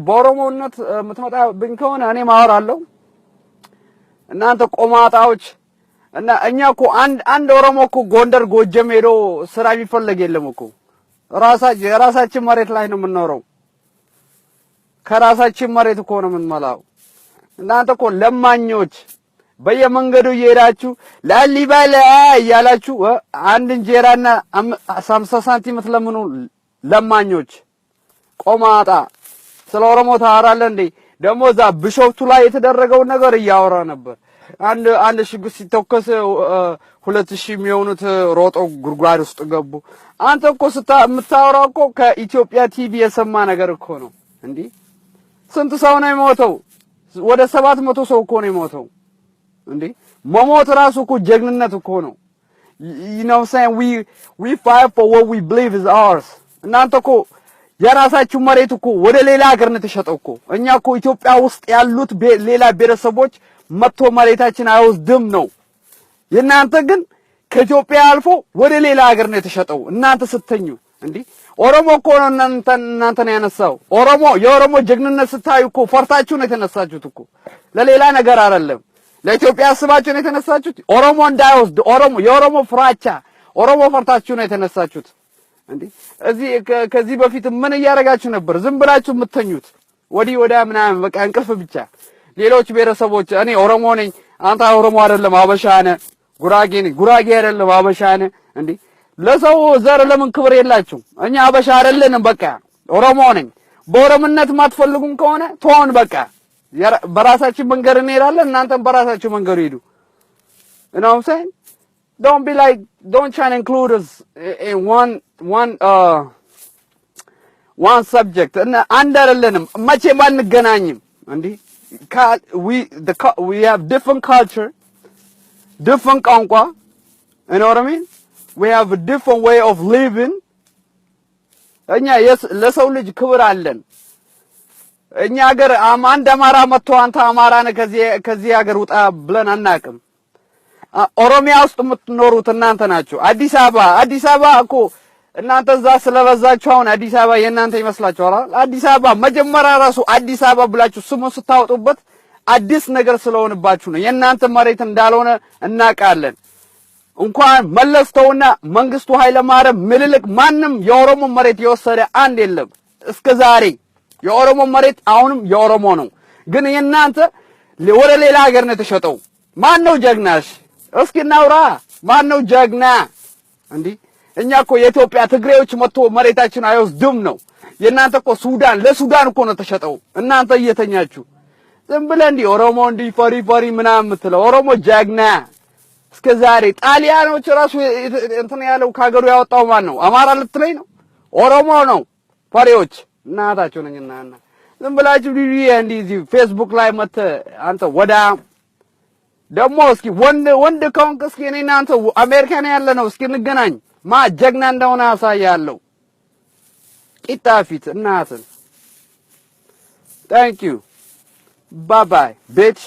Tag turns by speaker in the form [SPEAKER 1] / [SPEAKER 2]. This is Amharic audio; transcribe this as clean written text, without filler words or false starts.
[SPEAKER 1] በኦሮሞነት የምትመጣብኝ ከሆነ እኔ ማወራለሁ። እናንተ ቆማጣዎች እና እኛ እኮ አንድ ኦሮሞ እኮ ጎንደር ጎጀም ሄዶ ስራ የሚፈልግ የለም እኮ የራሳችን መሬት ላይ ነው የምንኖረው። ከራሳችን መሬት እኮ ነው የምንመላው። እናንተ እኮ ለማኞች በየመንገዱ እየሄዳችሁ ላሊበላ እያላችሁ አንድ እንጀራና 50 ሳንቲም ለምኑ ለማኞች ቆማጣ። ስለ ኦሮሞ ታወራለህ እንዴ? ደግሞ እዛ ቢሾፍቱ ላይ የተደረገው ነገር እያወራ ነበር። አንድ ሽጉጥ ሲተኮስ 2000 የሚሆኑት ሮጦ ጉድጓድ ውስጥ ገቡ። አንተ እኮ የምታወራው እኮ ከኢትዮጵያ ቲቪ የሰማ ነገር እኮ ነው እንዴ። ስንት ሰው ነው የሞተው? ወደ 700 ሰው እኮ ነው የሞተው እንዴ። መሞት ራሱ እኮ ጀግንነት እኮ ነው። you know saying we fight for what we believe is ours። እናንተ እኮ የራሳችሁ መሬት እኮ ወደ ሌላ ሀገር ነው የተሸጠው እኮ። እኛ እኮ ኢትዮጵያ ውስጥ ያሉት ሌላ ብሔረሰቦች መጥቶ መሬታችን አይወስድም ነው። የእናንተ ግን ከኢትዮጵያ አልፎ ወደ ሌላ ሀገር ነው የተሸጠው። እናንተ ስተኙ እንዴ ኦሮሞ እኮ ነው እናንተን ያነሳው። የኦሮሞ ጀግንነት ስታዩ እኮ ፈርታችሁ ነው የተነሳችሁት እኮ። ለሌላ ነገር አይደለም። ለኢትዮጵያ አስባችሁ ነው የተነሳችሁት። ኦሮሞ እንዳይወስድ የኦሮሞ ፍራቻ ኦሮሞ ፈርታችሁ ነው የተነሳችሁት እንዴ። ከዚህ በፊት ምን እያደረጋችሁ ነበር? ዝም ብላችሁ የምትተኙት ወዲህ ወዲያ ምናምን በቃ እንቅልፍ ብቻ። ሌሎች ብሔረሰቦች እኔ ኦሮሞ ነኝ፣ አንተ ኦሮሞ አይደለም አበሻ ነህ፣ ጉራጌ ነኝ፣ ጉራጌ አይደለም አበሻ ነህ እንዴ። ለሰው ዘር ለምን ክብር የላችሁም? እኛ አበሻ አይደለንም፣ በቃ ኦሮሞ ነኝ። በኦሮምነት ማትፈልጉም ከሆነ ተውን በቃ። በራሳችን መንገድ እንሄዳለን፣ እናንተም በራሳችሁ መንገድ ሂዱ። you know what I'm saying? don't try to include us in one subject እና አንድ አይደለንም፣ መቼም አንገናኝም እንዴ። we have different culture, different ቋንቋ, you know what I mean? We have a different way of living። እኛ ለሰው ልጅ ክብር አለን። እኛ ሀገር አንድ አማራ መጥቶ አንተ አማራ ነህ ከዚህ ሀገር ውጣ ብለን አናውቅም። ኦሮሚያ ውስጥ የምትኖሩት እናንተ ናችሁ። አዲስ አበባ እኮ እናንተ እዛ ስለበዛችሁ አሁን አዲስ አበባ የእናንተ ይመስላችኋል። አዲስ አበባ መጀመሪያ ራሱ አዲስ አበባ ብላችሁ ስሙን ስታወጡበት አዲስ ነገር ስለሆነባችሁ ነው። የእናንተ መሬት እንዳልሆነ እናውቃለን። እንኳን መለስተውና መንግስቱ ኃይለማርያም ምኒልክ ማንም የኦሮሞ መሬት የወሰደ አንድ የለም እስከዛሬ። የኦሮሞ መሬት አሁንም የኦሮሞ ነው። ግን የእናንተ ወደ ሌላ ሀገር ነው የተሸጠው። ማን ነው ጀግናሽ? እስኪ እናውራ። ማን ነው ጀግና እንዴ? እኛ እኮ የኢትዮጵያ ትግሬዎች መጥቶ መሬታችን አይወስድም ነው። የእናንተ እኮ ለሱዳን እኮ ነው ተሸጠው። እናንተ እየተኛችሁ ዝም ብለህ እንዲህ ኦሮሞ እንዲህ ፈሪ ምናምን የምትለው ኦሮሞ ጀግና እስከዛሬ። ጣሊያኖች ራሱ እንትን ያለው ከሀገሩ ያወጣው ማን ነው? አማራ ልትለኝ ነው? ኦሮሞ ነው። ፈሪዎች እናታቸው ነኝና ዝም ብላችሁ እንዲህ ፌስቡክ ላይ መተህ አንተ ወዳ ደግሞ እስኪ ወንድ ከሆንክ እስኪ እኔና አንተ አሜሪካን ያለ ነው እስኪ እንገናኝ። ጀግና እንደሆነ አሳያለሁ። ቂጣ ፊት እናትን። Thank you. Bye bye, bitch.